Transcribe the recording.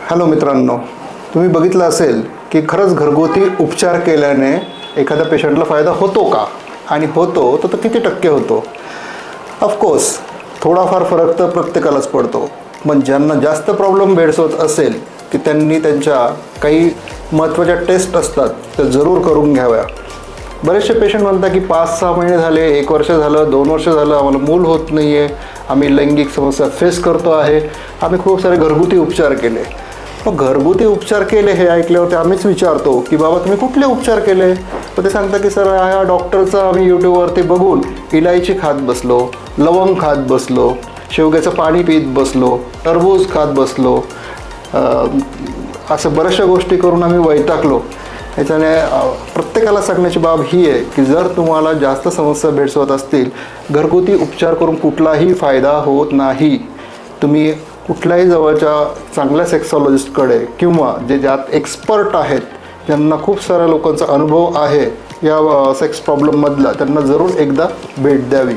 Hello मित्रांनो, तुम्ही बघितलं असेल की खरंच घरगुती उपचार केल्याने एखाद्या पेशंटला फायदा होतो का आणि होतो तर किती टक्के होतो. ऑफकोर्स थोडाफार फरक तर प्रत्येकालाच पडतो, पण ज्यांना जास्त प्रॉब्लेम भेडसावत असेल की त्यांनी त्यांच्या काही महत्त्वाच्या टेस्ट असतात त्या जरूर करून घ्याव्या. बरेचसे पेशंट म्हणतात की 5-6 महिने झाले, 1 वर्ष झालं, 2 वर्ष झालं, आम्हाला मूल होत नाही आहे, आम्ही लैंगिक समस्या फेस करतो आहे, आम्ही खूप सारे घरगुती उपचार केले. मग घरगुती उपचार केले हे ऐकल्यावरती आम्हीच विचारतो की बाबा तुम्ही कुठले उपचार केले. तर ते सांगतात की सर ह्या डॉक्टरचं आम्ही यूट्यूबवरती बघून इलायची खात बसलो, लवंग खात बसलो, शेवग्याचं पाणी पीत बसलो, टरबूज खात बसलो, असं बऱ्याचशा गोष्टी करून आम्ही वैतागलो. याच्याने प्रत्येकाला सांगण्याची बाब ही आहे की जर तुम्हाला जास्त समस्या भेडसावत असतील, घरगुती उपचार करून कुठलाही फायदा होत नाही. तुम्ही कुठल्याही जवळच्या चांगल्या सेक्सॉलॉजिस्टकडे किंवा जे ज्यात एक्सपर्ट आहेत, ज्यांना खूप साऱ्या लोकांचा अनुभव आहे या सेक्स प्रॉब्लेममधला, त्यांना जरूर एकदा भेट द्यावी.